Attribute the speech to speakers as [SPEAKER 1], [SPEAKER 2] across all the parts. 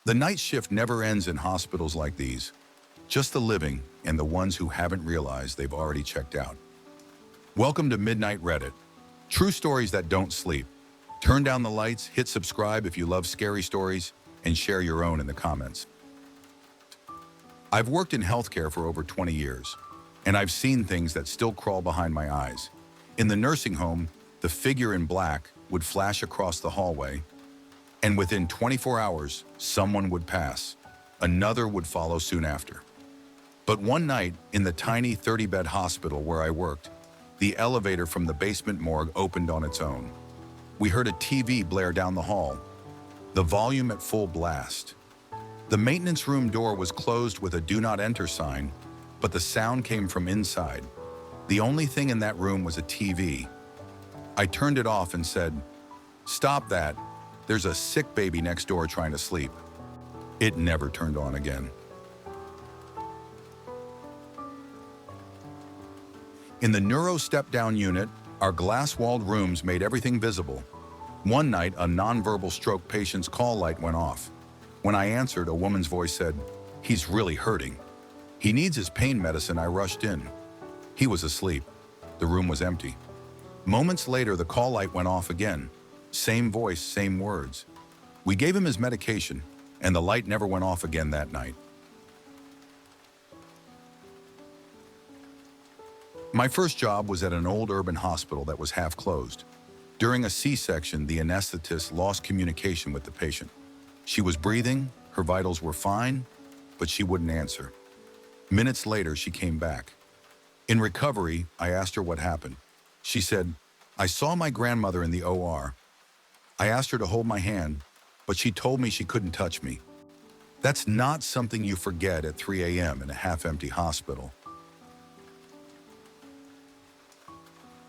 [SPEAKER 1] The night shift never ends in hospitals like these. Just the living and the ones who haven't realized they've already checked out. Welcome to Midnight Reddit. True stories that don't sleep. Turn down the lights, hit subscribe if you love scary stories, and share your own in the comments. I've worked in healthcare for over 20 years, and I've seen things that still crawl behind my eyes. In the nursing home, the figure in black would flash across the hallway, and within 24 hours, someone would pass. Another would follow soon after. But one night, in the tiny 30-bed hospital where I worked, the elevator from the basement morgue opened on its own. We heard a TV blare down the hall, the volume at full blast. The maintenance room door was closed with a "Do Not Enter" sign, but the sound came from inside. The only thing in that room was a TV. I turned it off and said, "Stop that. There's a sick baby next door trying to sleep." It never turned on again. In the neuro step-down unit, our glass-walled rooms made everything visible. One night, a nonverbal stroke patient's call light went off. When I answered, a woman's voice said, "He's really hurting. He needs his pain medicine." I rushed in. He was asleep. The room was empty. Moments later, the call light went off again. Same voice, same words. We gave him his medication, and the light never went off again that night. My first job was at an old urban hospital that was half closed. During a C-section, the anesthetist lost communication with the patient. She was breathing, her vitals were fine, but she wouldn't answer. Minutes later, she came back. In recovery, I asked her what happened. She said, "I saw my grandmother in the OR. I asked her to hold my hand, but she told me she couldn't touch me." That's not something you forget at 3 a.m. in a half-empty hospital.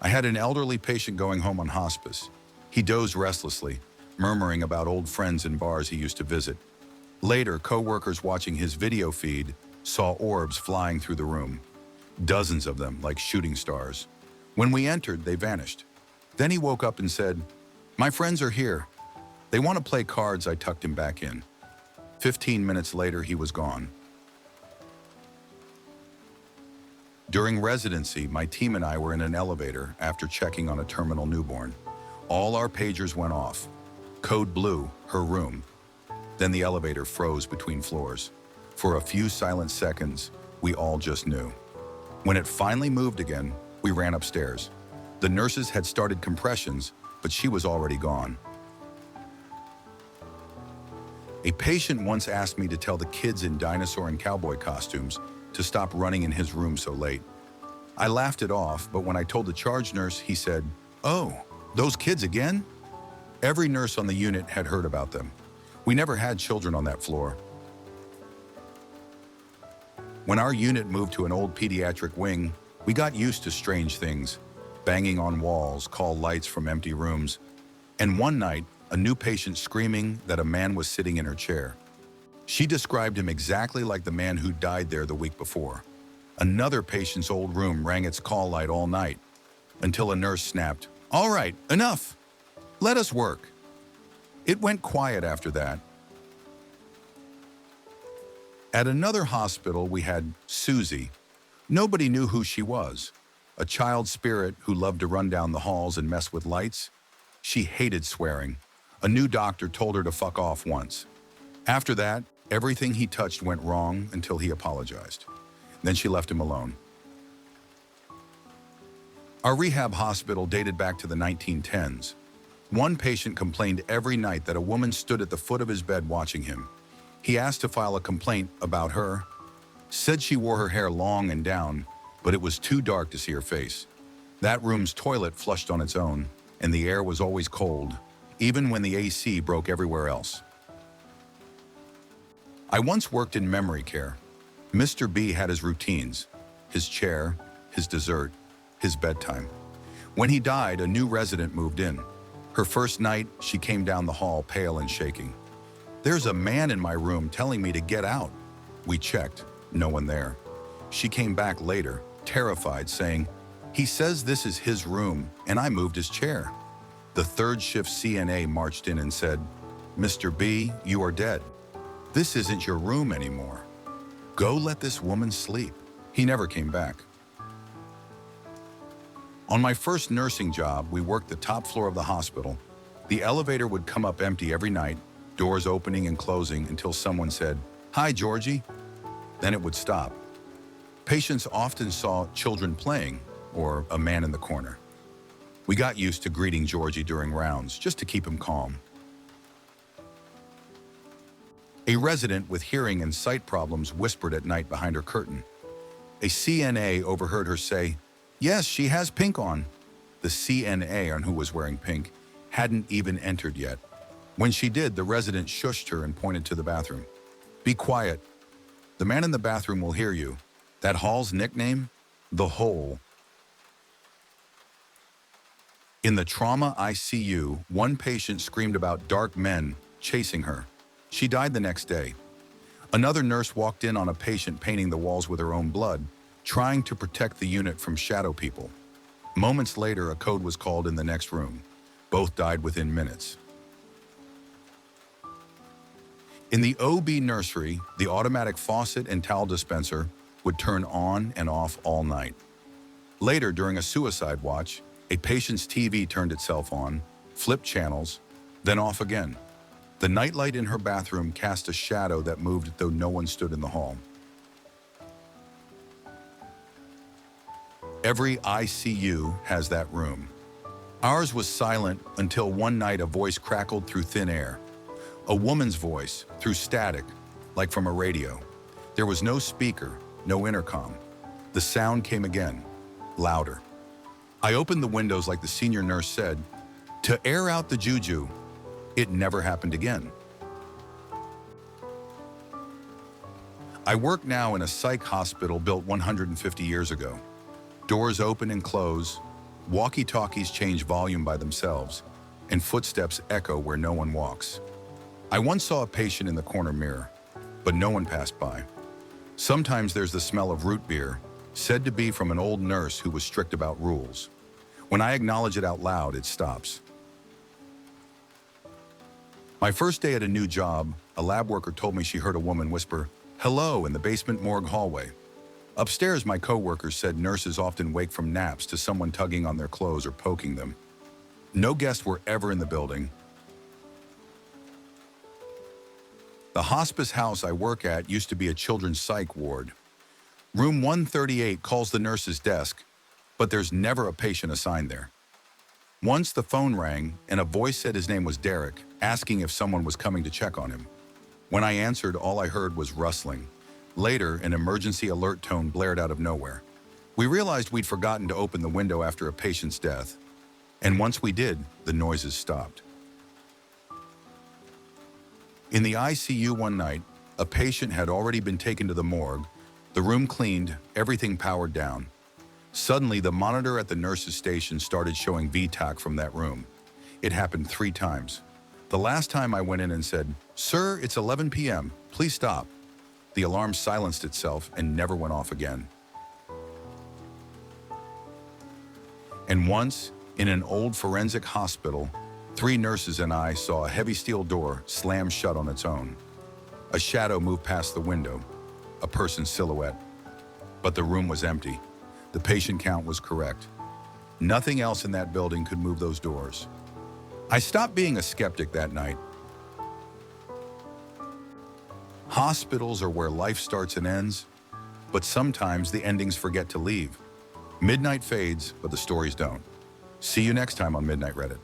[SPEAKER 1] I had an elderly patient going home on hospice. He dozed restlessly, murmuring about old friends in bars he used to visit. Later, co-workers watching his video feed saw orbs flying through the room. Dozens of them, like shooting stars. When we entered, they vanished. Then he woke up and said, "My friends are here. They want to play cards." I tucked him back in. 15 minutes later, he was gone. During residency, my team and I were in an elevator after checking on a terminal newborn. All our pagers went off. Code blue, her room. Then the elevator froze between floors. For a few silent seconds, we all just knew. When it finally moved again, we ran upstairs. The nurses had started compressions, but she was already gone. A patient once asked me to tell the kids in dinosaur and cowboy costumes to stop running in his room so late. I laughed it off, but when I told the charge nurse, he said, "Oh, those kids again?" Every nurse on the unit had heard about them. We never had children on that floor. When our unit moved to an old pediatric wing, we got used to strange things. Banging on walls, call lights from empty rooms. And one night, a new patient screaming that a man was sitting in her chair. She described him exactly like the man who died there the week before. Another patient's old room rang its call light all night, until a nurse snapped, "All right, enough. Let us work." It went quiet after that. At another hospital, we had Susie. Nobody knew who she was. A child spirit who loved to run down the halls and mess with lights. She hated swearing. A new doctor told her to fuck off once. After that, everything he touched went wrong until he apologized. Then she left him alone. Our rehab hospital dated back to the 1910s. One patient complained every night that a woman stood at the foot of his bed watching him. He asked to file a complaint about her, said she wore her hair long and down, but it was too dark to see her face. That room's toilet flushed on its own, and the air was always cold, even when the AC broke everywhere else. I once worked in memory care. Mr. B had his routines, his chair, his dessert, his bedtime. When he died, a new resident moved in. Her first night, she came down the hall pale and shaking. "There's a man in my room telling me to get out." We checked, no one there. She came back later, terrified, saying, "He says this is his room, and I moved his chair." The third shift CNA marched in and said, "Mr. B, you are dead." This isn't your room anymore. Go let this woman sleep." He never came back. On my first nursing job, we worked the top floor of the hospital. The elevator would come up empty every night, doors opening and closing until someone said, "Hi, Georgie." Then it would stop. Patients often saw children playing or a man in the corner. We got used to greeting Georgie during rounds just to keep him calm. A resident with hearing and sight problems whispered at night behind her curtain. A CNA overheard her say, "Yes, she has pink on." The CNA, on who was wearing pink, hadn't even entered yet. When she did, the resident shushed her and pointed to the bathroom. "Be quiet. The man in the bathroom will hear you. That hall's nickname? The Hole." In the trauma ICU, one patient screamed about dark men chasing her. She died the next day. Another nurse walked in on a patient painting the walls with her own blood, trying to protect the unit from shadow people. Moments later, a code was called in the next room. Both died within minutes. In the OB nursery, the automatic faucet and towel dispenser would turn on and off all night. Later, during a suicide watch, a patient's TV turned itself on, flipped channels, then off again. The nightlight in her bathroom cast a shadow that moved though no one stood in the hall. Every ICU has that room. Ours was silent until one night a voice crackled through thin air. A woman's voice, through static, like from a radio. There was no speaker, no intercom. The sound came again, louder. I opened the windows like the senior nurse said, to air out the juju. It never happened again. I work now in a psych hospital built 150 years ago. Doors open and close, walkie-talkies change volume by themselves, and footsteps echo where no one walks. I once saw a patient in the corner mirror, but no one passed by. Sometimes there's the smell of root beer, said to be from an old nurse who was strict about rules. When I acknowledge it out loud, it stops. My first day at a new job, a lab worker told me she heard a woman whisper, "Hello," in the basement morgue hallway. Upstairs, my coworkers said nurses often wake from naps to someone tugging on their clothes or poking them. No guests were ever in the building. The hospice house I work at used to be a children's psych ward. Room 138 calls the nurse's desk, but there's never a patient assigned there. Once the phone rang and a voice said his name was Derek, asking if someone was coming to check on him. When I answered, all I heard was rustling. Later, an emergency alert tone blared out of nowhere. We realized we'd forgotten to open the window after a patient's death. And once we did, the noises stopped. In the ICU one night, a patient had already been taken to the morgue, the room cleaned, everything powered down. Suddenly, the monitor at the nurse's station started showing VTAC from that room. It happened 3 times. The last time I went in and said, "Sir, it's 11 p.m., please stop." The alarm silenced itself and never went off again. And once, in an old forensic hospital, 3 nurses and I saw a heavy steel door slam shut on its own. A shadow moved past the window, a person's silhouette. But the room was empty. The patient count was correct. Nothing else in that building could move those doors. I stopped being a skeptic that night. Hospitals are where life starts and ends, but sometimes the endings forget to leave. Midnight fades, but the stories don't. See you next time on Midnight Reddit.